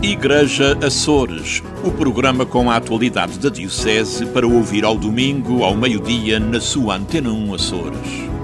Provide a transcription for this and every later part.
Igreja Açores, o programa com a atualidade da Diocese para ouvir ao domingo, ao meio-dia, na sua Antena 1 Açores.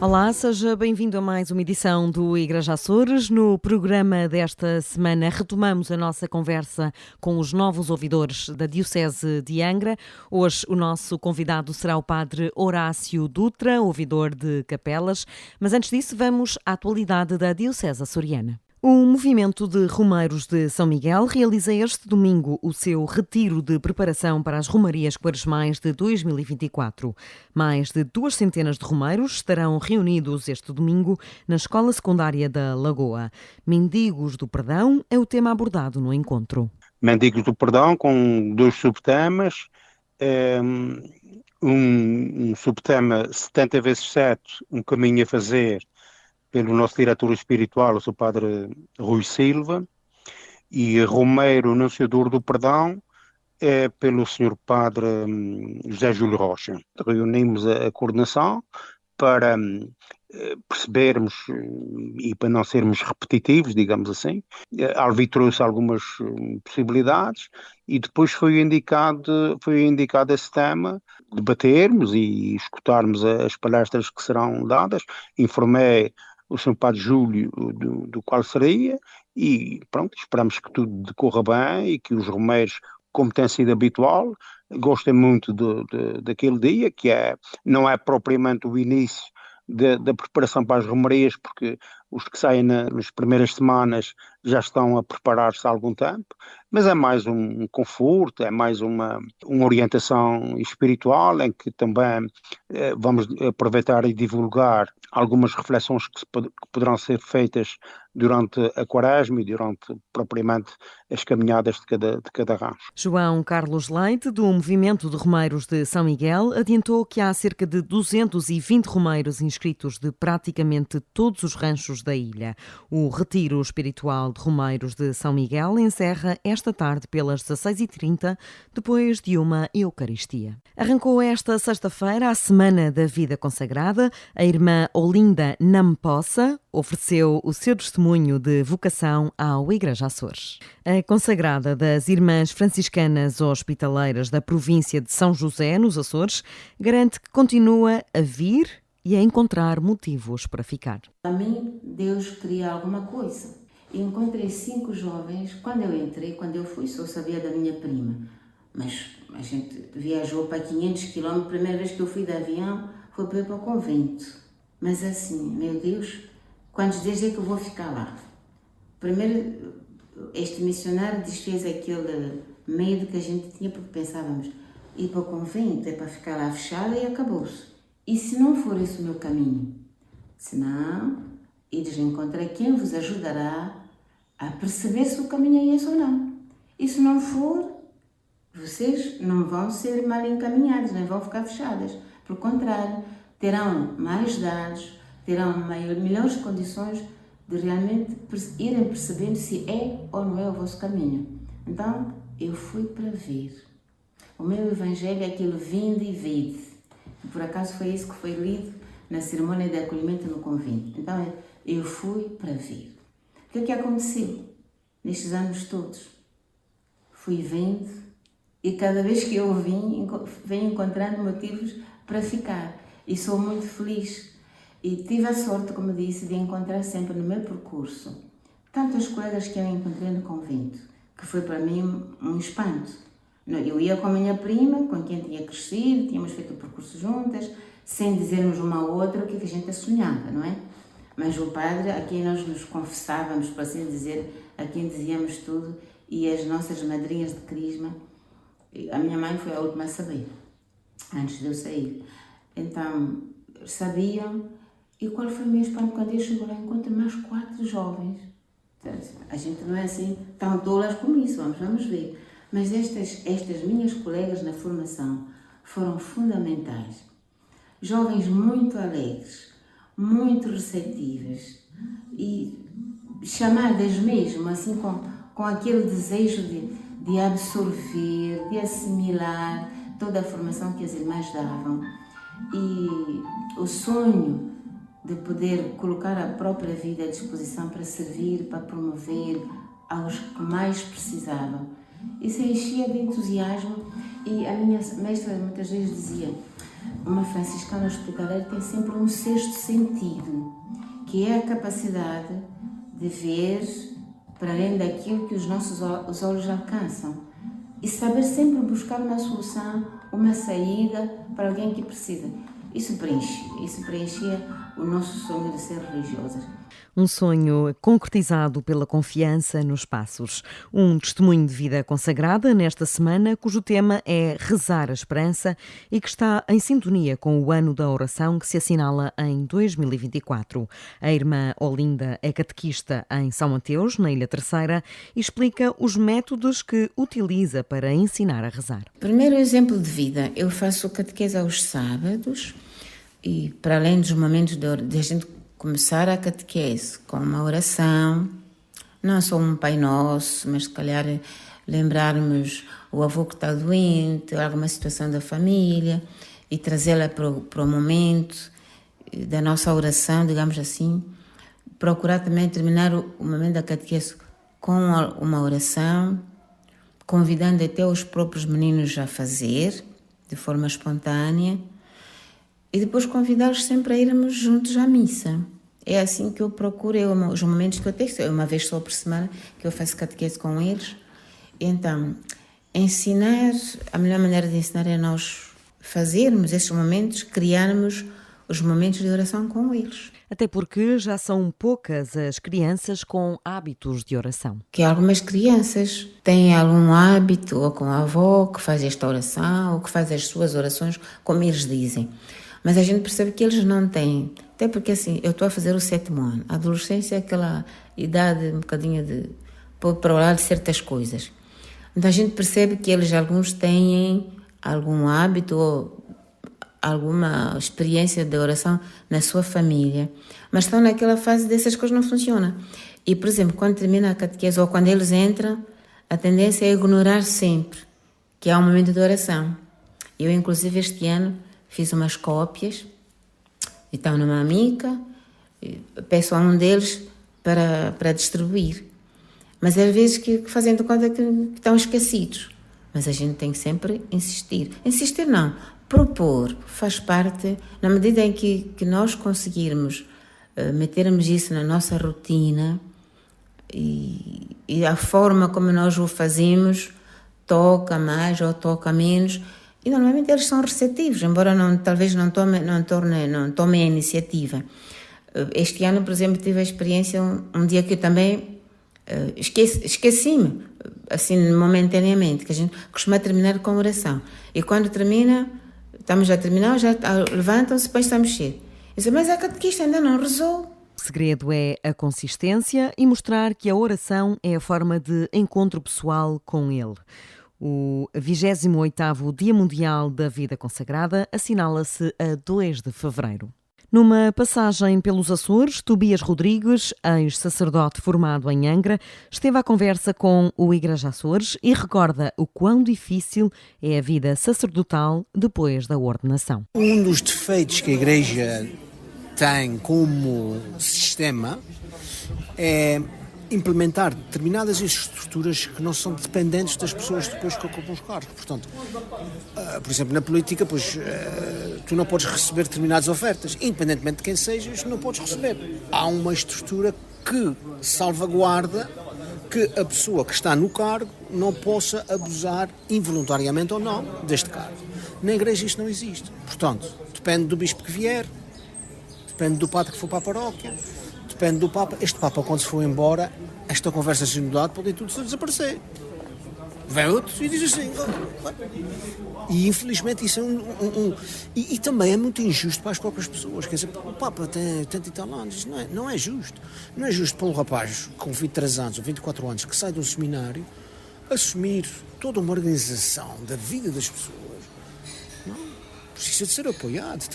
Olá, seja bem-vindo a mais uma edição do Igreja Açores. No programa desta semana retomamos a nossa conversa com os novos ouvidores da Diocese de Angra. Hoje o nosso convidado será o Padre Horácio Dutra, ouvidor de Capelas. Mas antes disso vamos à atualidade da Diocese açoriana. O movimento de Romeiros de São Miguel realiza este domingo o seu retiro de preparação para as Romarias Quaresmais de 2024. Mais de 200 de romeiros estarão reunidos este domingo na Escola Secundária da Lagoa. Mendigos do Perdão é o tema abordado no encontro. Mendigos do Perdão, com dois subtemas. Um subtema 70 vezes 7, um caminho a fazer, pelo nosso diretor espiritual, o seu padre Rui Silva, e Romeiro, Anunciador do Perdão, pelo senhor padre José Júlio Rocha. Reunimos a coordenação para percebermos e para não sermos repetitivos, digamos assim. A Alvi trouxe algumas possibilidades e depois foi indicado esse tema, debatermos e escutarmos as palestras que serão dadas. Informei o Sr. Padre Júlio do qual seria e pronto, esperamos que tudo decorra bem e que os romeiros, como tem sido habitual, gostem muito daquele dia, que não é propriamente o início da preparação para as romarias, porque os que saem nas primeiras semanas já estão a preparar-se há algum tempo, mas é mais um conforto, é mais uma orientação espiritual, em que também vamos aproveitar e divulgar algumas reflexões que poderão ser feitas durante a Quaresma e durante propriamente as caminhadas de cada rancho. João Carlos Leite, do Movimento de Romeiros de São Miguel, adiantou que há cerca de 220 romeiros inscritos de praticamente todos os ranchos da ilha. O retiro espiritual de Romeiros de São Miguel encerra esta tarde pelas 16h30, depois de uma Eucaristia. Arrancou esta sexta-feira a Semana da Vida Consagrada. A irmã Olinda Nampossa ofereceu o seu testemunho de vocação ao Igreja Açores. A consagrada das Irmãs Franciscanas Hospitaleiras da província de São José, nos Açores, garante que continua a vir e a encontrar motivos para ficar. A mim, Deus queria alguma coisa. Encontrei 5 jovens. Quando eu fui, só sabia da minha prima. Mas a gente viajou para 500 km. A primeira vez que eu fui de avião foi para ir para o convento. Mas assim, meu Deus, quantos dias é que eu vou ficar lá? Primeiro, este missionário desfez aquele medo que a gente tinha, porque pensávamos, ir para o convento é para ficar lá fechada e acabou-se. E se não for esse o meu caminho? Se não, ides encontrar quem vos ajudará a perceber se o caminho é esse ou não. E se não for, vocês não vão ser mal encaminhados, nem vão ficar fechadas. Pelo contrário, terão mais dados, terão melhores condições de realmente irem percebendo se é ou não é o vosso caminho. Então, eu fui para ver. O meu evangelho é aquele vinde e vede. E por acaso foi isso que foi lido na cerimônia de acolhimento no convento. Então, eu fui para ver. O que é que aconteceu nestes anos todos? Fui vendo e cada vez que eu venho encontrando motivos para ficar. E sou muito feliz. E tive a sorte, como disse, de encontrar sempre no meu percurso tantos colegas que eu encontrei no convento, que foi para mim um espanto. Eu ia com a minha prima, com quem tinha crescido, tínhamos feito o percurso juntas, sem dizermos uma a outra o que a gente sonhava, não é? Mas o padre, a quem nós nos confessávamos, por assim dizer, a quem dizíamos tudo, e as nossas madrinhas de crisma, a minha mãe foi a última a saber, antes de eu sair. Então, sabiam, e qual foi o meu espanto quando eu chego lá, encontro mais 4 jovens. A gente não é assim tão tolas como isso, vamos ver. Mas estas minhas colegas na formação foram fundamentais. Jovens muito alegres, muito receptivas e chamadas mesmo, assim, com aquele desejo de absorver, de assimilar toda a formação que as irmãs davam. E o sonho de poder colocar a própria vida à disposição para servir, para promover aos que mais precisavam. Isso enchia de entusiasmo e a minha mestra muitas vezes dizia: uma franciscana hospitaleira tem sempre um sexto sentido, que é a capacidade de ver para além daquilo que os nossos os olhos alcançam e saber sempre buscar uma solução, uma saída para alguém que precisa. Isso preenchia o nosso sonho de ser religiosas. Um sonho concretizado pela confiança nos passos. Um testemunho de vida consagrada nesta semana, cujo tema é Rezar a Esperança e que está em sintonia com o ano da oração que se assinala em 2024. A irmã Olinda é catequista em São Mateus, na Ilha Terceira, e explica os métodos que utiliza para ensinar a rezar. Primeiro exemplo de vida, eu faço catequese aos sábados e para além dos momentos de a gente começar a catequese com uma oração, não só um Pai Nosso, mas se calhar lembrarmos o avô que está doente, alguma situação da família e trazê-la para o momento da nossa oração, digamos assim. Procurar também terminar o momento da catequese com uma oração, convidando até os próprios meninos a fazer, de forma espontânea, e depois convidá-los sempre a irmos juntos à missa. É assim que eu procuro, os momentos que eu tenho, é uma vez só por semana que eu faço catequese com eles. Então, a melhor maneira de ensinar é nós fazermos esses momentos, criarmos os momentos de oração com eles. Até porque já são poucas as crianças com hábitos de oração. Que algumas crianças têm algum hábito, ou com a avó que faz esta oração, ou que faz as suas orações como eles dizem. Mas a gente percebe que eles não têm. Até porque assim, eu estou a fazer o 7º ano. A adolescência é aquela idade um bocadinho para orar de certas coisas. Então a gente percebe que eles, alguns têm algum hábito ou alguma experiência de oração na sua família, mas estão naquela fase dessas coisas não funcionam. E, por exemplo, quando termina a catequese ou quando eles entram, a tendência é ignorar sempre que há um momento de oração. Eu, inclusive, este ano fiz umas cópias e estão numa amiga, peço a um deles para distribuir. Mas às vezes que fazem de conta que estão esquecidos. Mas a gente tem que sempre insistir. Insistir não, propor faz parte, na medida em que nós conseguirmos metermos isso na nossa rotina e a forma como nós o fazemos toca mais ou toca menos. E normalmente eles são receptivos, embora talvez não tomem a iniciativa. Este ano, por exemplo, tive a experiência um dia que eu também esqueci-me, assim, momentaneamente, que a gente costuma terminar com oração. E quando termina, estamos a terminar, já levantam-se, depois está a mexer. Eu disse, mas a catequista ainda não rezou. O segredo é a consistência e mostrar que a oração é a forma de encontro pessoal com ele. O 28º Dia Mundial da Vida Consagrada assinala-se a 2 de fevereiro. Numa passagem pelos Açores, Tobias Rodrigues, ex-sacerdote formado em Angra, esteve à conversa com o Igreja Açores e recorda o quão difícil é a vida sacerdotal depois da ordenação. Um dos defeitos que a Igreja tem como sistema é implementar determinadas estruturas que não são dependentes das pessoas depois que ocupam os cargos. Portanto, por exemplo, na política, tu não podes receber determinadas ofertas. Independentemente de quem sejas, não podes receber. Há uma estrutura que salvaguarda que a pessoa que está no cargo não possa abusar involuntariamente ou não deste cargo. Na Igreja isto não existe. Portanto, depende do bispo que vier, depende do padre que for para a paróquia, depende do Papa. Este Papa, quando se for embora, esta conversa sinodal pode tudo desaparecer. Vem outro e diz assim. E infelizmente isso é E também é muito injusto para as próprias pessoas. Quer dizer, o Papa tem 30 e tal anos. Não é justo. Não é justo para um rapaz com 23 anos ou 24 anos que sai de um seminário assumir toda uma organização da vida das pessoas. Não? Precisa de ser apoiado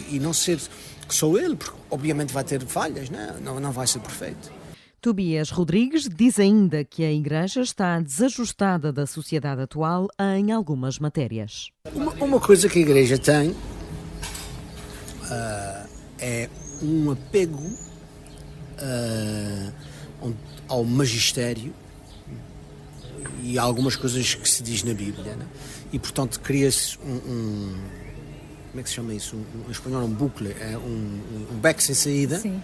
e não ser só ele, porque obviamente vai ter falhas, não vai ser perfeito. Tobias Rodrigues diz ainda que a Igreja está desajustada da sociedade atual em algumas matérias. Uma coisa que a Igreja tem é um apego ao magistério e algumas coisas que se diz na Bíblia, né? E portanto cria-se como é que se chama isso? Em espanhol um bucle, é um beco sem saída. Sim.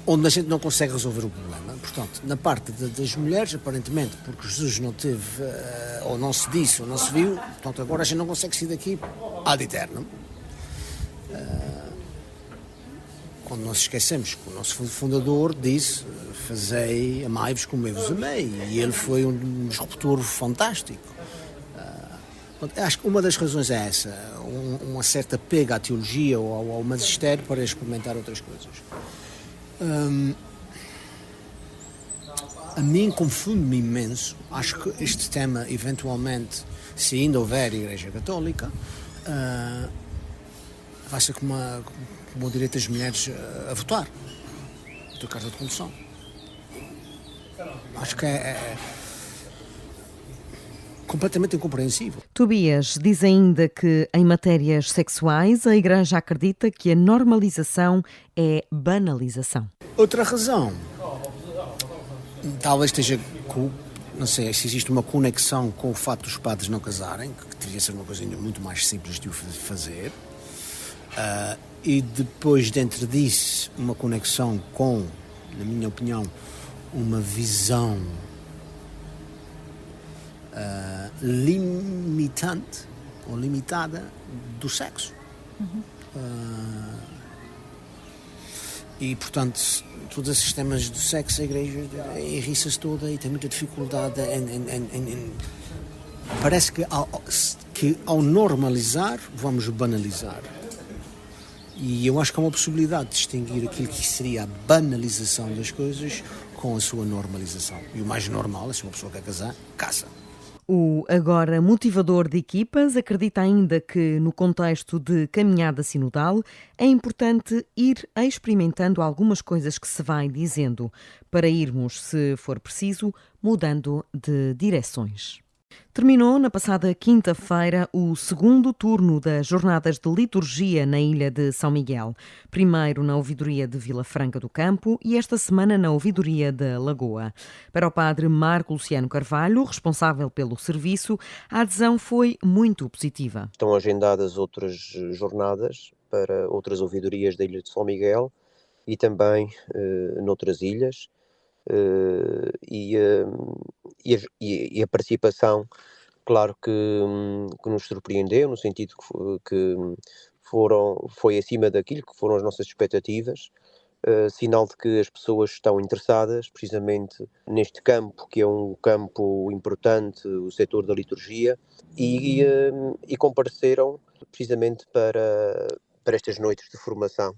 Onde a gente não consegue resolver o problema. Portanto, na parte das mulheres, aparentemente, porque Jesus não teve, ou não se disse, ou não se viu, portanto, agora a gente não consegue sair daqui ad eternum. Quando nós esquecemos que o nosso fundador disse: fazei, amai-vos como eu vos amei, e ele foi um disruptor fantástico. Acho que uma das razões é essa, uma certa apego à teologia ou ao magistério para experimentar outras coisas. A mim confunde-me imenso. Acho que este tema, eventualmente, se ainda houver Igreja Católica, vai ser como o direito das mulheres a votar da Carta de Condução. Acho que é completamente incompreensível. Tobias diz ainda que, em matérias sexuais, a Igreja acredita que a normalização é banalização. Outra razão, talvez esteja não sei se existe uma conexão com o facto dos padres não casarem, que deveria ser uma coisa muito mais simples de o fazer, e depois dentro disso uma conexão com, na minha opinião, uma visão limitante ou limitada do sexo. E, portanto, todos esses temas do sexo, a Igreja irriça-se toda e tem muita dificuldade parece que ao normalizar, vamos banalizar. E eu acho que há uma possibilidade de distinguir aquilo que seria a banalização das coisas com a sua normalização. E o mais normal, se uma pessoa quer casar, casa. O agora motivador de equipas acredita ainda que, no contexto de caminhada sinodal, é importante ir experimentando algumas coisas que se vai dizendo, para irmos, se for preciso, mudando de direções. Terminou na passada quinta-feira o segundo turno das jornadas de liturgia na ilha de São Miguel. Primeiro na ouvidoria de Vila Franca do Campo e esta semana na ouvidoria da Lagoa. Para o padre Marco Luciano Carvalho, responsável pelo serviço, a adesão foi muito positiva. Estão agendadas outras jornadas para outras ouvidorias da ilha de São Miguel e também noutras ilhas. E a participação, claro que nos surpreendeu, no sentido que foi acima daquilo que foram as nossas expectativas, sinal de que as pessoas estão interessadas precisamente neste campo, que é um campo importante, o setor da liturgia, e compareceram precisamente para estas noites de formação.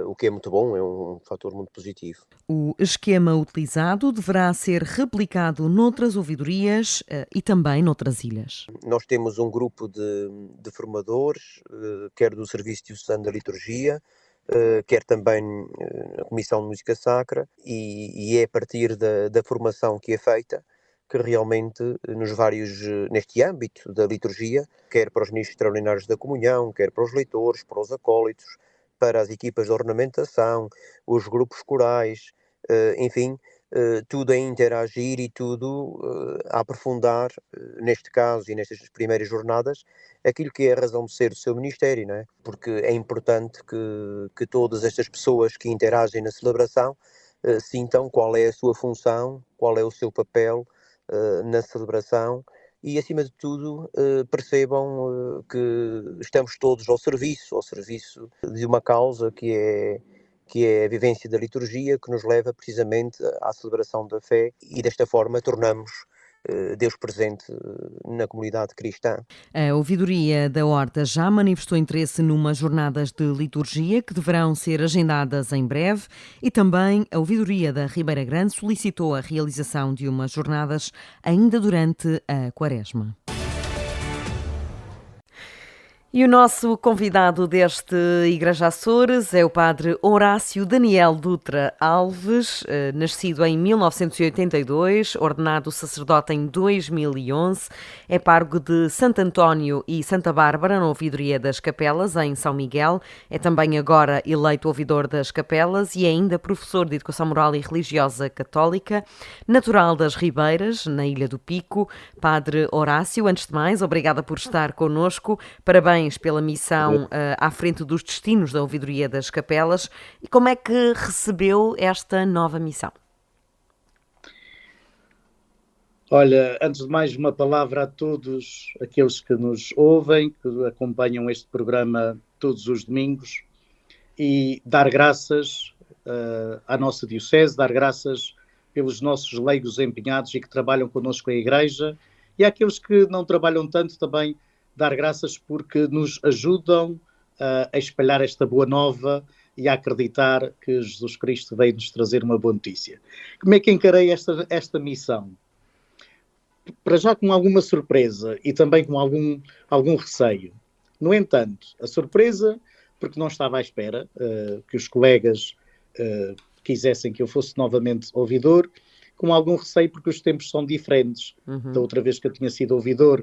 O que é muito bom, é um fator muito positivo. O esquema utilizado deverá ser replicado noutras ouvidorias e também noutras ilhas. Nós temos um grupo de formadores, quer do Serviço Diocesano da Liturgia, quer também a Comissão de Música Sacra, e é a partir da formação que é feita que realmente neste âmbito da liturgia, quer para os ministros extraordinários da comunhão, quer para os leitores, para os acólitos, para as equipas de ornamentação, os grupos corais, enfim, tudo a interagir e tudo a aprofundar, neste caso e nestas primeiras jornadas, aquilo que é a razão de ser do seu ministério, não é? Porque é importante que todas estas pessoas que interagem na celebração sintam qual é a sua função, qual é o seu papel na celebração, e, acima de tudo, percebam que estamos todos ao serviço de uma causa que é a vivência da liturgia, que nos leva precisamente à celebração da fé, e desta forma tornamos Deus presente na comunidade cristã. A ouvidoria da Horta já manifestou interesse numas jornadas de liturgia que deverão ser agendadas em breve, e também a ouvidoria da Ribeira Grande solicitou a realização de umas jornadas ainda durante a Quaresma. E o nosso convidado deste Igreja Açores é o padre Horácio Daniel Dutra Alves, nascido em 1982, ordenado sacerdote em 2011, é pároco de Santo António e Santa Bárbara, na ouvidoria das Capelas, em São Miguel, é também agora eleito ouvidor das Capelas e é ainda professor de Educação Moral e Religiosa Católica, natural das Ribeiras, na Ilha do Pico. Padre Horácio, antes de mais, obrigada por estar connosco, parabéns pela missão à frente dos destinos da ouvidoria das Capelas. E como é que recebeu esta nova missão? Olha, antes de mais, uma palavra a todos aqueles que nos ouvem, que acompanham este programa todos os domingos, e dar graças à nossa Diocese, dar graças pelos nossos leigos empenhados e que trabalham connosco a Igreja, e àqueles que não trabalham tanto também dar graças porque nos ajudam a espalhar esta boa nova e a acreditar que Jesus Cristo veio nos trazer uma boa notícia. Como é que encarei esta missão? Para já com alguma surpresa e também com algum receio. No entanto, a surpresa, porque não estava à espera que os colegas quisessem que eu fosse novamente ouvidor, com algum receio porque os tempos são diferentes. Da outra vez que eu tinha sido ouvidor,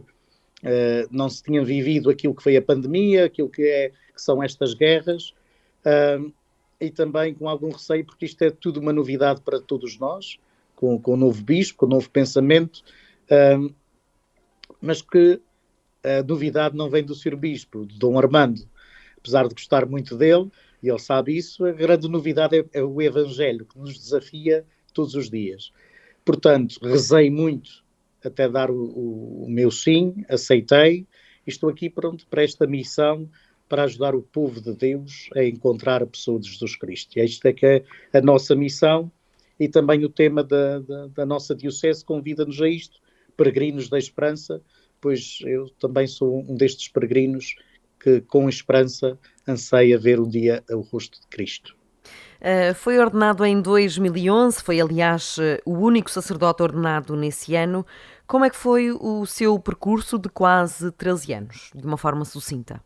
não se tinha vivido aquilo que foi a pandemia, aquilo que são estas guerras, e também com algum receio, porque isto é tudo uma novidade para todos nós, com o novo bispo, com o novo pensamento, mas que a novidade não vem do Sr. Bispo, de Dom Armando. Apesar de gostar muito dele, e ele sabe isso, a grande novidade é o Evangelho, que nos desafia todos os dias. Portanto, rezei muito até dar o meu sim, aceitei, e estou aqui pronto para esta missão, para ajudar o povo de Deus a encontrar a pessoa de Jesus Cristo. E isto é que é a nossa missão, e também o tema da nossa Diocese convida-nos a isto, peregrinos da esperança, pois eu também sou um destes peregrinos que com esperança anseia ver um dia o rosto de Cristo. Foi ordenado em 2011, foi aliás o único sacerdote ordenado nesse ano. Como é que foi o seu percurso de quase 13 anos, de uma forma sucinta?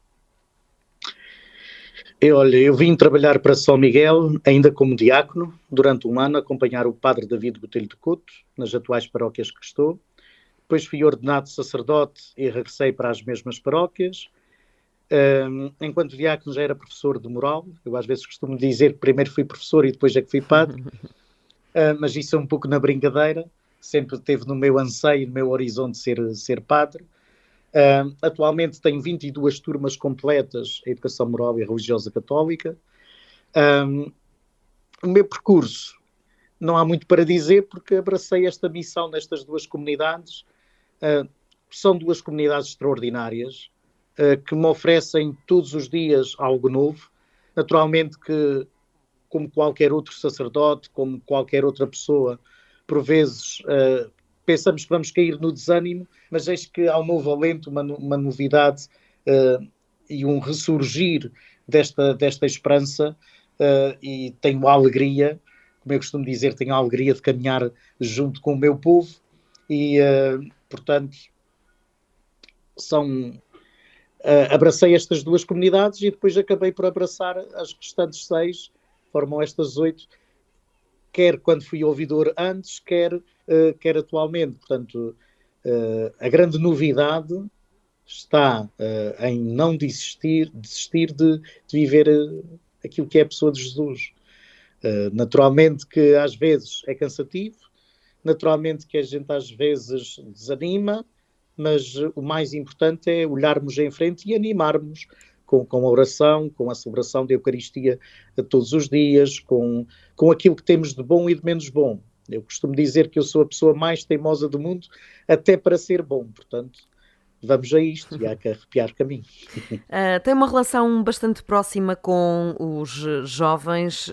Eu vim trabalhar para São Miguel, ainda como diácono, durante um ano, acompanhar o padre David Botelho de Couto, nas atuais paróquias que estou. Depois fui ordenado sacerdote e regressei para as mesmas paróquias. Enquanto diácono já era professor de moral. Eu às vezes costumo dizer que primeiro fui professor e depois é que fui padre, mas isso é um pouco na brincadeira, sempre teve no meu anseio, no meu horizonte ser padre. Atualmente tenho 22 turmas completas em Educação Moral e Religiosa Católica. O meu percurso, não há muito para dizer porque abracei esta missão nestas duas comunidades. São duas comunidades extraordinárias, que me oferecem todos os dias algo novo. Naturalmente que, como qualquer outro sacerdote, como qualquer outra pessoa, por vezes pensamos que vamos cair no desânimo, mas eis que há um novo alento, uma novidade e um ressurgir desta esperança, e tenho a alegria, como eu costumo dizer, tenho a alegria de caminhar junto com o meu povo e, portanto, abracei estas duas comunidades e depois acabei por abraçar as restantes 6, formam estas 8, quer quando fui ouvidor antes, quer atualmente. Portanto, a grande novidade está em não desistir de viver aquilo que é a pessoa de Jesus. Naturalmente que às vezes é cansativo, naturalmente que a gente às vezes desanima, mas o mais importante é olharmos em frente e animarmos com a oração, com a celebração da Eucaristia todos os dias, com aquilo que temos de bom e de menos bom. Eu costumo dizer que eu sou a pessoa mais teimosa do mundo, até para ser bom. Portanto, vamos a isto e há que arrepiar caminho. Tem uma relação bastante próxima com os jovens.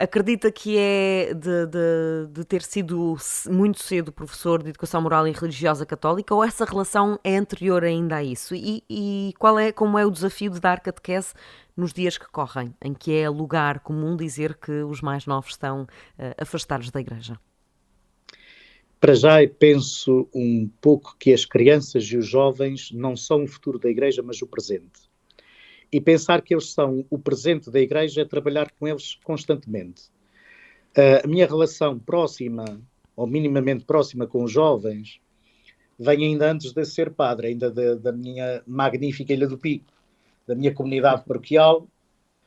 Acredita que é de ter sido muito cedo professor de Educação Moral e Religiosa Católica, ou essa relação é anterior ainda a isso? E como é o desafio de dar catequese nos dias que correm, em que é lugar comum dizer que os mais novos estão afastados da Igreja? Para já penso um pouco que as crianças e os jovens não são o futuro da Igreja, mas o presente. E pensar que eles são o presente da Igreja é trabalhar com eles constantemente. A minha relação próxima, ou minimamente próxima com os jovens, vem ainda antes de ser padre, ainda da minha magnífica Ilha do Pico, da minha comunidade paroquial,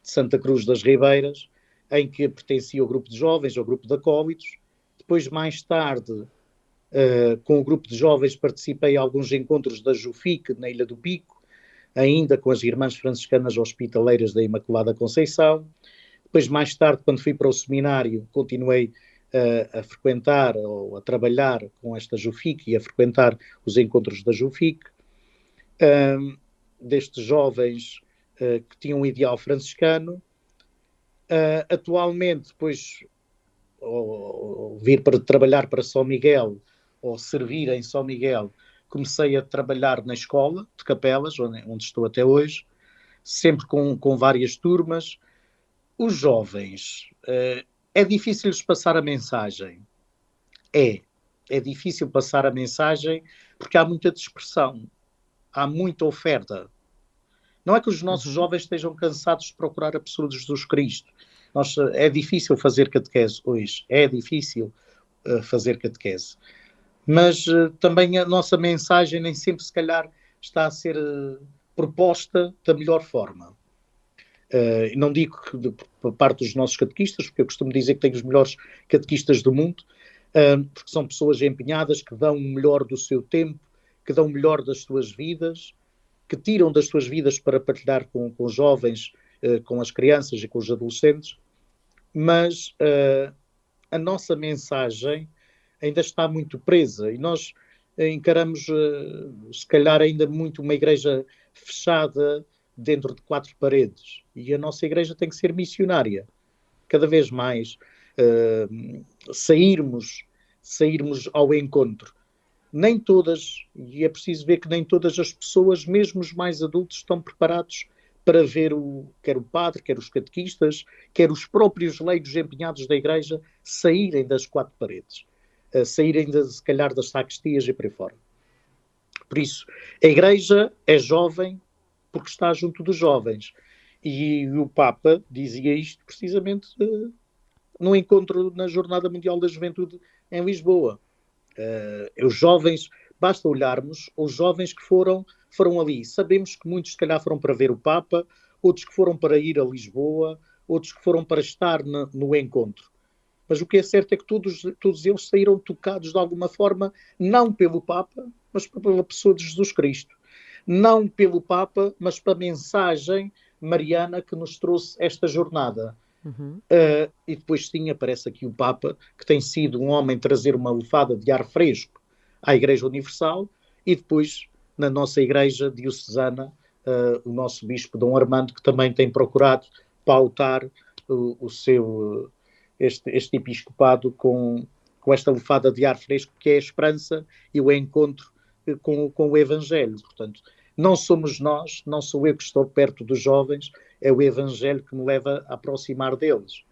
de Santa Cruz das Ribeiras, em que pertencia ao grupo de jovens, ao grupo de acólitos. Depois, mais tarde, com o grupo de jovens, participei em alguns encontros da JUFIC, na Ilha do Pico, ainda com as Irmãs Franciscanas Hospitaleiras da Imaculada Conceição. Depois, mais tarde, quando fui para o seminário, continuei a frequentar ou a trabalhar com esta JUFIC e a frequentar os encontros da JUFIC. Destes jovens que tinham um ideal franciscano. Atualmente, depois, vir para trabalhar para São Miguel, ou servir em São Miguel, comecei a trabalhar na escola de capelas, onde estou até hoje, sempre com várias turmas. Os jovens, é difícil-lhes passar a mensagem. É difícil passar a mensagem porque há muita dispersão, há muita oferta. Não é que os nossos jovens estejam cansados de procurar a pessoa de Jesus Cristo. É difícil fazer catequese hoje, é difícil fazer catequese. Mas também a nossa mensagem nem sempre, se calhar, está a ser proposta da melhor forma. Não digo por parte dos nossos catequistas, porque eu costumo dizer que tenho os melhores catequistas do mundo, porque são pessoas empenhadas que dão o melhor do seu tempo, que dão o melhor das suas vidas, que tiram das suas vidas para partilhar com os jovens, com as crianças e com os adolescentes, mas a nossa mensagem ainda está muito presa e nós encaramos, se calhar, ainda muito uma igreja fechada dentro de 4 paredes. E a nossa igreja tem que ser missionária. Cada vez mais sairmos ao encontro. Nem todas, e é preciso ver que nem todas as pessoas, mesmo os mais adultos, estão preparados para ver quer o padre, quer os catequistas, quer os próprios leigos empenhados da igreja saírem das 4 paredes. Saírem, se calhar, das sacristías e por aí fora. Por isso, a igreja é jovem porque está junto dos jovens. E o Papa dizia isto precisamente no encontro na Jornada Mundial da Juventude em Lisboa. Os jovens, basta olharmos os jovens que foram ali. Sabemos que muitos, se calhar, foram para ver o Papa, outros que foram para ir a Lisboa, outros que foram para estar no encontro. Mas o que é certo é que todos eles saíram tocados de alguma forma, não pelo Papa, mas pela pessoa de Jesus Cristo. Não pelo Papa, mas pela mensagem mariana que nos trouxe esta jornada. E depois sim, aparece aqui o Papa, que tem sido um homem trazer uma lufada de ar fresco à Igreja Universal, e depois, na nossa Igreja Diocesana, o nosso Bispo Dom Armando, que também tem procurado pautar este episcopado com esta lufada de ar fresco, que é a esperança e o encontro com o Evangelho. Portanto, não somos nós, não sou eu que estou perto dos jovens, é o Evangelho que me leva a aproximar deles.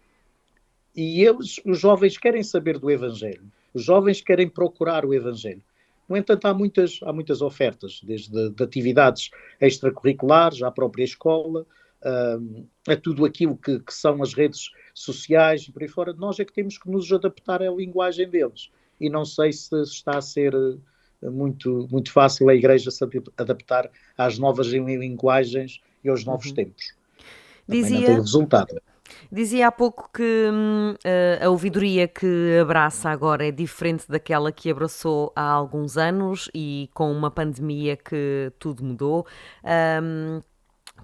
E os jovens querem saber do Evangelho, os jovens querem procurar o Evangelho. No entanto, há muitas ofertas, desde de atividades extracurriculares à própria escola, a tudo aquilo que são as redes sociais e por aí fora. Nós é que temos que nos adaptar à linguagem deles. E não sei se está a ser muito, muito fácil a Igreja se adaptar às novas linguagens e aos novos tempos. Também não tem resultado. Dizia há pouco que a ouvidoria que abraça agora é diferente daquela que abraçou há alguns anos e com uma pandemia que tudo mudou.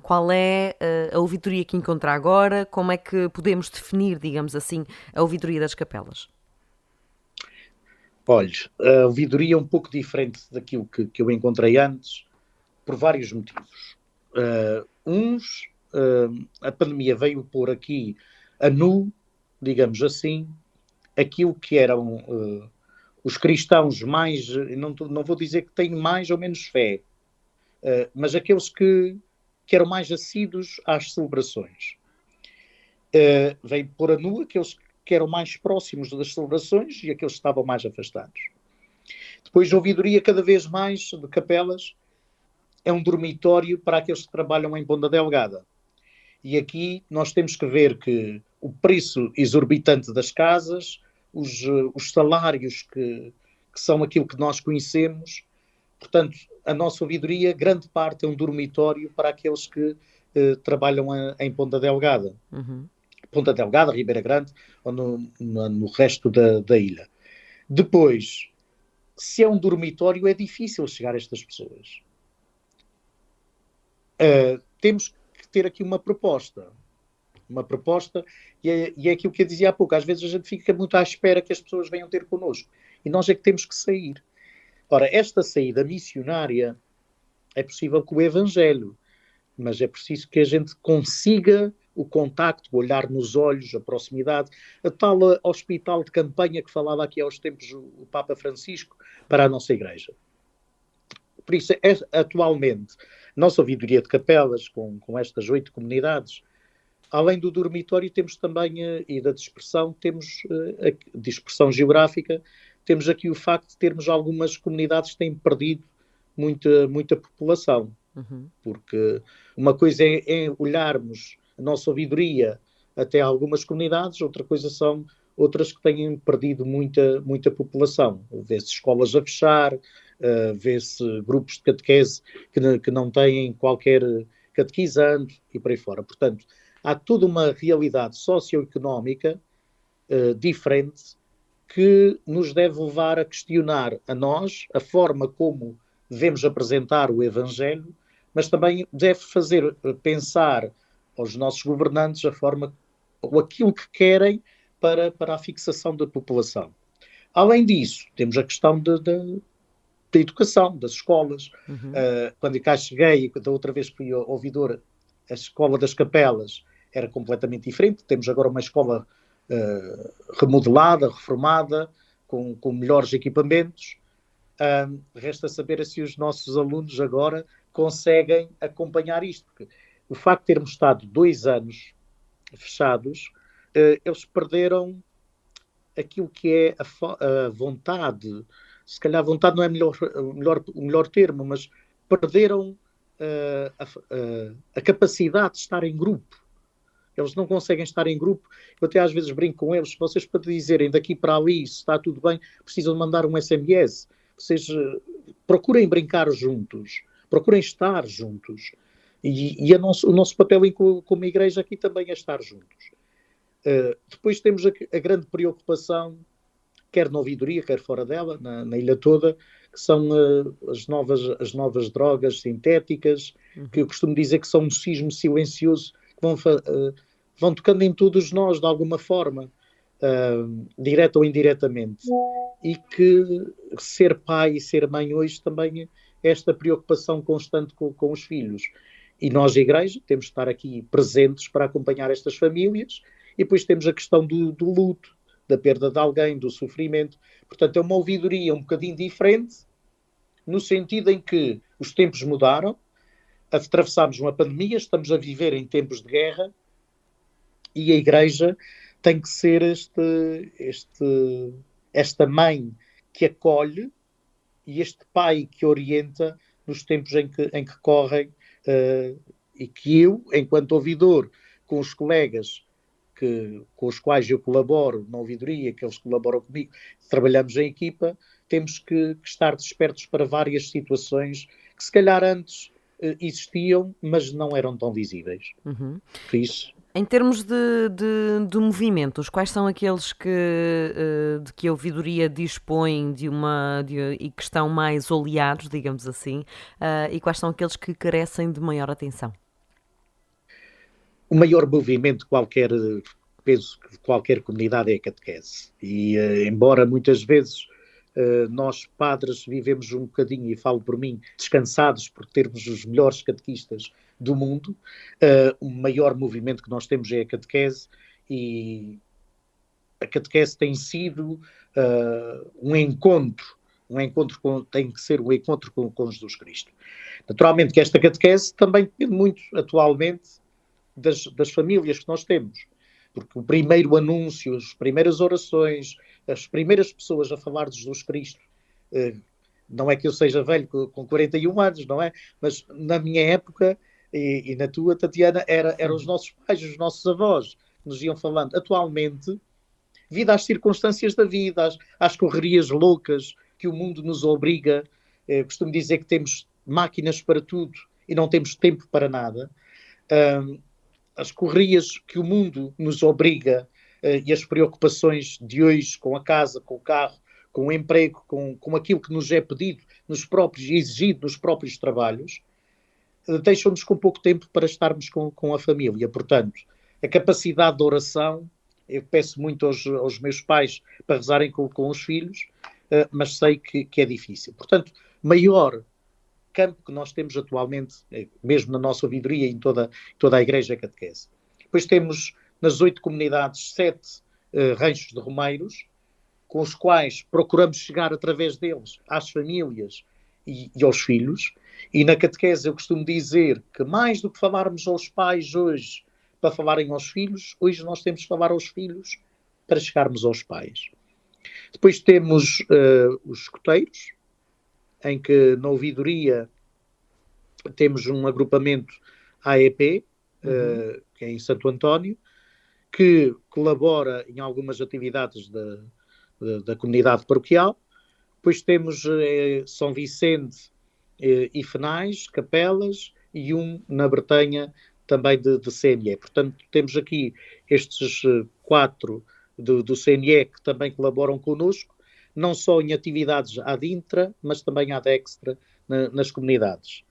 Qual é a ouvidoria que encontra agora? Como é que podemos definir, digamos assim, a ouvidoria das capelas? Olha, a ouvidoria é um pouco diferente daquilo que eu encontrei antes, por vários motivos. A pandemia veio pôr aqui a nu, digamos assim, aquilo que eram os cristãos mais, não vou dizer que têm mais ou menos fé, mas aqueles que eram mais assíduos às celebrações. Veio pôr a nu aqueles que eram mais próximos das celebrações e aqueles que estavam mais afastados. Depois, a ouvidoria cada vez mais de capelas é um dormitório para aqueles que trabalham em Ponta Delgada. E aqui nós temos que ver que o preço exorbitante das casas, os salários que são aquilo que nós conhecemos, portanto, a nossa ouvidoria, grande parte é um dormitório para aqueles que trabalham em Ponta Delgada. Ponta Delgada, Ribeira Grande, ou no resto da ilha. Depois, se é um dormitório, é difícil chegar a estas pessoas. Temos que ter aqui uma proposta, e é aquilo que eu dizia há pouco, às vezes a gente fica muito à espera que as pessoas venham ter connosco, e nós é que temos que sair. Ora, esta saída missionária é possível com o Evangelho, mas é preciso que a gente consiga o contacto, o olhar nos olhos, a proximidade, a tal hospital de campanha que falava aqui aos tempos o Papa Francisco para a nossa Igreja. Por isso, atualmente, nossa ouvidoria de capelas, com estas 8 comunidades, além do dormitório, temos também, e da dispersão, temos a dispersão geográfica, temos aqui o facto de termos algumas comunidades que têm perdido muita população. Porque uma coisa é olharmos a nossa ouvidoria até algumas comunidades, outra coisa são outras que têm perdido muita população. Vê-se escolas a fechar, vê-se grupos de catequese que não têm qualquer catequizante e por aí fora. Portanto, há toda uma realidade socioeconómica diferente que nos deve levar a questionar a nós a forma como devemos apresentar o Evangelho, mas também deve fazer pensar aos nossos governantes a forma ou aquilo que querem para a fixação da população. Além disso, temos a questão da educação, das escolas. Quando cá cheguei, da outra vez fui ouvidor, a escola das capelas era completamente diferente. Temos agora uma escola remodelada, reformada, com melhores equipamentos. Resta saber se os nossos alunos agora conseguem acompanhar isto, porque o facto de termos estado 2 anos fechados, eles perderam aquilo que é a vontade, se calhar vontade não é o melhor termo, mas perderam a capacidade de estar em grupo. Eles não conseguem estar em grupo. Eu até às vezes brinco com eles, vocês para dizerem daqui para ali, se está tudo bem, precisam de mandar um SMS. Vocês procurem brincar juntos, procurem estar juntos. E o nosso papel como igreja aqui também é estar juntos. Depois temos a grande preocupação, quer na ouvidoria, quer fora dela, na ilha toda, que são as novas drogas sintéticas, que eu costumo dizer que são um sismo silencioso, que vão tocando em todos nós de alguma forma, direta ou indiretamente. E que ser pai e ser mãe hoje também é esta preocupação constante com os filhos. E nós, a Igreja, temos de estar aqui presentes para acompanhar estas famílias. E depois temos a questão do luto, da perda de alguém, do sofrimento. Portanto, é uma ouvidoria um bocadinho diferente, no sentido em que os tempos mudaram, atravessámos uma pandemia, estamos a viver em tempos de guerra, e a Igreja tem que ser esta mãe que acolhe e este pai que orienta nos tempos em que correm, e que eu, enquanto ouvidor, com os colegas com os quais eu colaboro na ouvidoria, que eles colaboram comigo, trabalhamos em equipa, temos que estar despertos para várias situações que se calhar antes existiam, mas não eram tão visíveis. Por isso... Em termos de movimentos, quais são aqueles de que a ouvidoria dispõe e que estão mais oleados, digamos assim, e quais são aqueles que carecem de maior atenção? O maior movimento penso que qualquer comunidade é a catequese. E embora muitas vezes nós padres vivemos um bocadinho, e falo por mim, descansados por termos os melhores catequistas do mundo, o maior movimento que nós temos é a catequese, e a catequese tem sido um encontro tem que ser um encontro com Jesus Cristo. Naturalmente que esta catequese também depende muito atualmente das famílias que nós temos, porque o primeiro anúncio, as primeiras orações, as primeiras pessoas a falar de Jesus Cristo não é que eu seja velho com 41 anos, não é? Mas na minha época e na tua, Tatiana, eram os nossos pais, os nossos avós que nos iam falando. Atualmente, devido às circunstâncias da vida, às correrias loucas que o mundo nos obriga, costumo dizer que temos máquinas para tudo e não temos tempo para nada. As correrias que o mundo nos obriga e as preocupações de hoje com a casa, com o carro, com o emprego, com aquilo que nos é pedido nos próprios, exigido nos próprios trabalhos, deixam-nos com pouco tempo para estarmos com a família. Portanto, a capacidade de oração, eu peço muito aos meus pais para rezarem com os filhos, mas sei que é difícil. Portanto, maior campo que nós temos atualmente, mesmo na nossa ouvidoria e em toda a Igreja, é a catequese. Depois temos nas 8 comunidades 7 ranchos de romeiros, com os quais procuramos chegar através deles às famílias e aos filhos. E na catequese eu costumo dizer que mais do que falarmos aos pais hoje para falarem aos filhos, hoje nós temos de falar aos filhos para chegarmos aos pais. Depois temos os escoteiros, em que na ouvidoria temos um agrupamento AEP, que é em Santo António, que colabora em algumas atividades da comunidade paroquial. Depois temos São Vicente e Fenais, Capelas, e um na Bretanha também de CNE. Portanto, temos aqui estes 4 do CNE que também colaboram connosco, não só em atividades ad intra, mas também ad extra nas comunidades.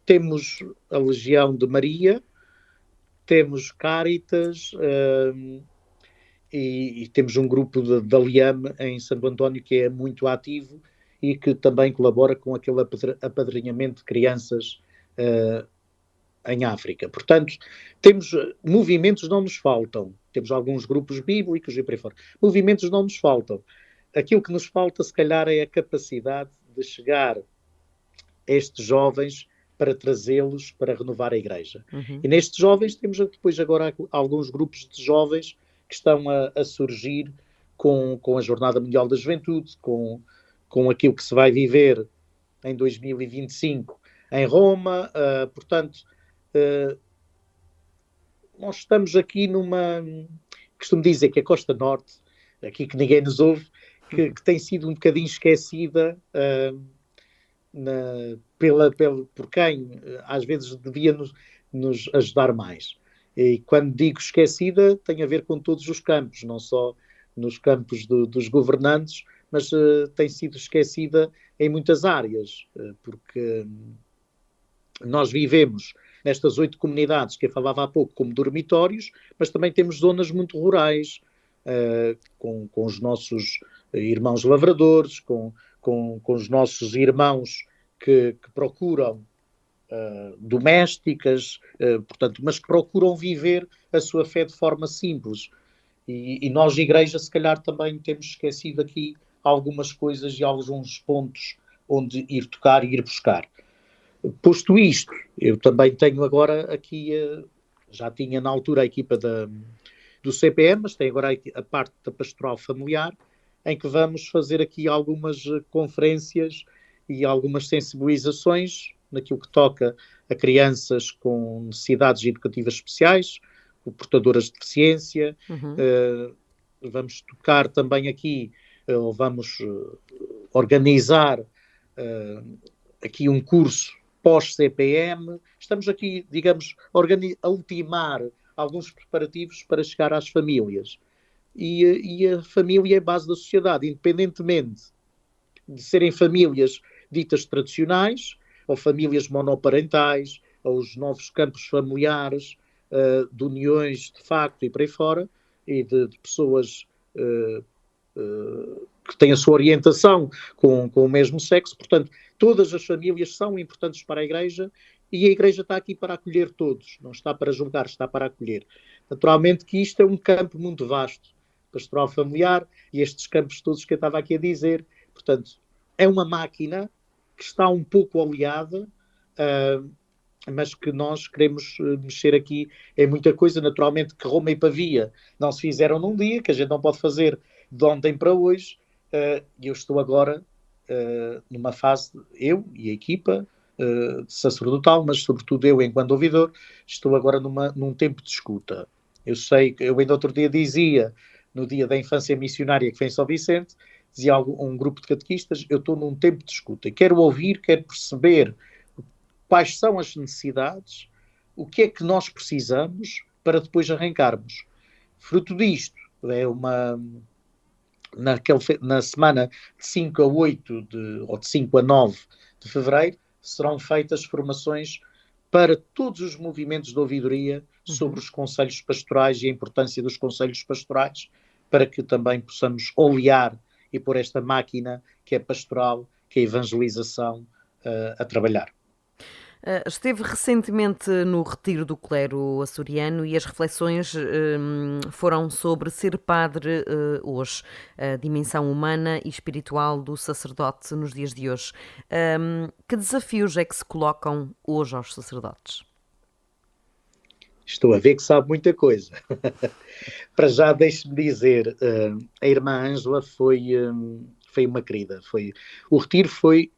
Temos a Legião de Maria, temos Cáritas, e temos um grupo da Liame em Santo António que é muito ativo e que também colabora com aquele apadrinhamento de crianças em África. Portanto, temos movimentos, não nos faltam. Temos alguns grupos bíblicos e por aí fora. Movimentos não nos faltam. Aquilo que nos falta, se calhar, é a capacidade de chegar a estes jovens para trazê-los para renovar a Igreja. E nestes jovens temos depois agora alguns grupos de jovens que estão a surgir com a Jornada Mundial da Juventude, com aquilo que se vai viver em 2025 em Roma. Portanto, nós estamos aqui costumo dizer que a Costa Norte, aqui que ninguém nos ouve, que tem sido um bocadinho esquecida por quem às vezes devia nos ajudar mais. E quando digo esquecida, tem a ver com todos os campos, não só nos campos dos governantes, mas tem sido esquecida em muitas áreas, porque nós vivemos nestas 8 comunidades que eu falava há pouco como dormitórios, mas também temos zonas muito rurais, com os nossos irmãos lavradores, com os nossos irmãos que procuram domésticas, portanto, mas que procuram viver a sua fé de forma simples. E nós, Igreja, se calhar também temos esquecido aqui algumas coisas e alguns pontos onde ir tocar e ir buscar. Posto isto, eu também tenho agora aqui, já tinha na altura a equipa do CPM, mas tenho agora a parte da pastoral familiar, em que vamos fazer aqui algumas conferências e algumas sensibilizações naquilo que toca a crianças com necessidades educativas especiais, portadoras de deficiência. Vamos tocar também aqui, ou vamos organizar aqui um curso pós-CPM. Estamos aqui, digamos, a ultimar alguns preparativos para chegar às famílias. E a família é a base da sociedade, independentemente de serem famílias ditas tradicionais, ou famílias monoparentais, ou os novos campos familiares, de uniões de facto e por aí fora, e de pessoas que têm a sua orientação com o mesmo sexo. Portanto, todas as famílias são importantes para a Igreja e a Igreja está aqui para acolher todos, não está para julgar, está para acolher. Naturalmente que isto é um campo muito vasto, pastoral familiar e estes campos todos que eu estava aqui a dizer. Portanto, é uma máquina que está um pouco oleada, mas que nós queremos mexer aqui em muita coisa. Naturalmente que Roma e Pavia não se fizeram num dia, que a gente não pode fazer de ontem para hoje, e eu estou agora numa fase, eu e a equipa sacerdotal, mas sobretudo eu enquanto ouvidor, estou agora num tempo de escuta. Eu ainda outro dia dizia, no dia da infância missionária que foi em São Vicente, dizia um grupo de catequistas, eu estou num tempo de escuta e quero ouvir, quero perceber quais são as necessidades, o que é que nós precisamos para depois arrancarmos. Fruto disto, na semana de 5 a 8 ou de 5 a 9 de fevereiro, serão feitas formações para todos os movimentos de ouvidoria sobre os conselhos pastorais e a importância dos conselhos pastorais, para que também possamos olear e pôr esta máquina que é pastoral, que é a evangelização, a trabalhar. Esteve recentemente no retiro do clero açoriano e as reflexões foram sobre ser padre hoje, a dimensão humana e espiritual do sacerdote nos dias de hoje. Que desafios é que se colocam hoje aos sacerdotes? Estou a ver que sabe muita coisa. Para já, deixe-me dizer, a irmã Ângela foi uma querida. O retiro foi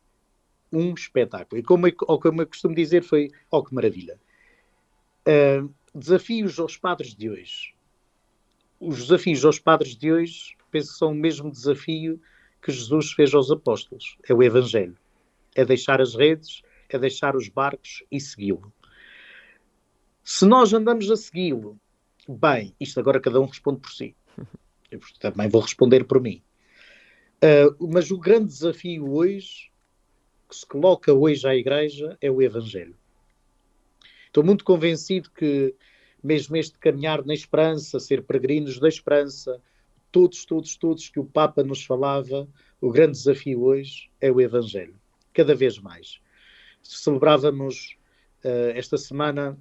um espetáculo. E como eu costumo dizer, foi, que maravilha. Desafios aos padres de hoje. Os desafios aos padres de hoje, penso que são o mesmo desafio que Jesus fez aos apóstolos. É o Evangelho. É deixar as redes, é deixar os barcos e segui-lo. Se nós andamos a segui-lo, bem, isto agora cada um responde por si. Eu também vou responder por mim. Mas o grande desafio hoje, que se coloca hoje à Igreja, é o Evangelho. Estou muito convencido que, mesmo este caminhar na esperança, ser peregrinos da esperança, todos que o Papa nos falava, o grande desafio hoje é o Evangelho. Cada vez mais. Celebrávamos esta semana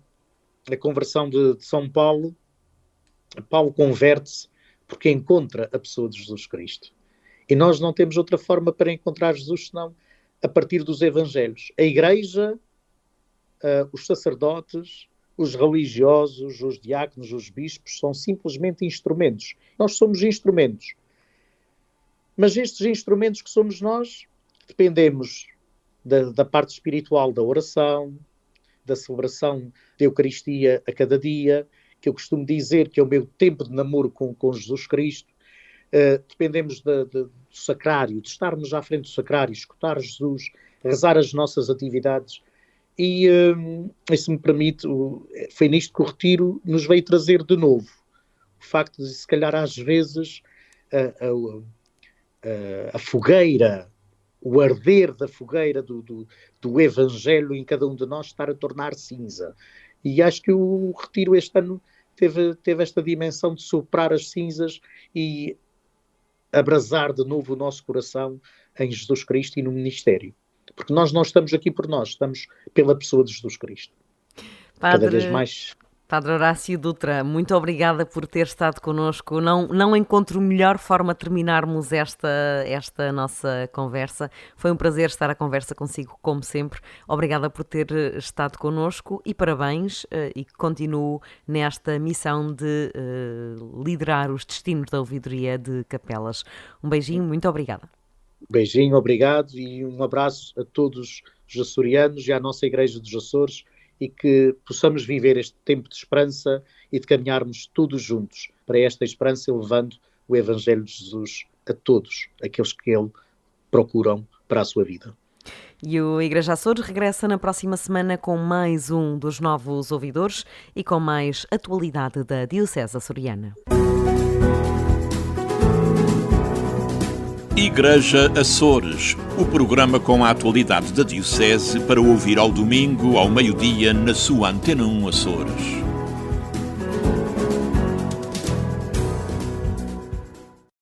a conversão de São Paulo. Paulo converte-se porque encontra a pessoa de Jesus Cristo. E nós não temos outra forma para encontrar Jesus senão a partir dos Evangelhos. A Igreja, os sacerdotes, os religiosos, os diáconos, os bispos, são simplesmente instrumentos. Nós somos instrumentos. Mas estes instrumentos que somos nós, dependemos da parte espiritual da oração, da celebração da Eucaristia a cada dia, que eu costumo dizer que é o meu tempo de namoro com Jesus Cristo. Dependemos do sacrário, de estarmos à frente do sacrário, escutar Jesus, rezar as nossas atividades. E, se me permite, foi nisto que o retiro nos veio trazer de novo. O facto de, se calhar, às vezes, a fogueira, o arder da fogueira do Evangelho em cada um de nós estar a tornar cinza. E acho que o retiro este ano teve esta dimensão de soprar as cinzas e abrasar de novo o nosso coração em Jesus Cristo e no ministério. Porque nós não estamos aqui por nós, estamos pela pessoa de Jesus Cristo. Padre, cada vez mais... Padre Horácio Dutra, muito obrigada por ter estado connosco. Não encontro melhor forma de terminarmos esta nossa conversa. Foi um prazer estar à conversa consigo, como sempre. Obrigada por ter estado connosco e parabéns, e que continue nesta missão de liderar os destinos da ouvidoria de Capelas. Um beijinho, muito obrigada. Beijinho, obrigado e um abraço a todos os açorianos e à nossa Igreja dos Açores, e que possamos viver este tempo de esperança e de caminharmos todos juntos para esta esperança, levando o Evangelho de Jesus a todos aqueles que ele procuram para a sua vida. E o Igreja Açores regressa na próxima semana com mais um dos novos ouvidores e com mais atualidade da Diocese Açoriana. Igreja Açores, o programa com a atualidade da Diocese para ouvir ao domingo, ao meio-dia, na sua Antena 1 Açores.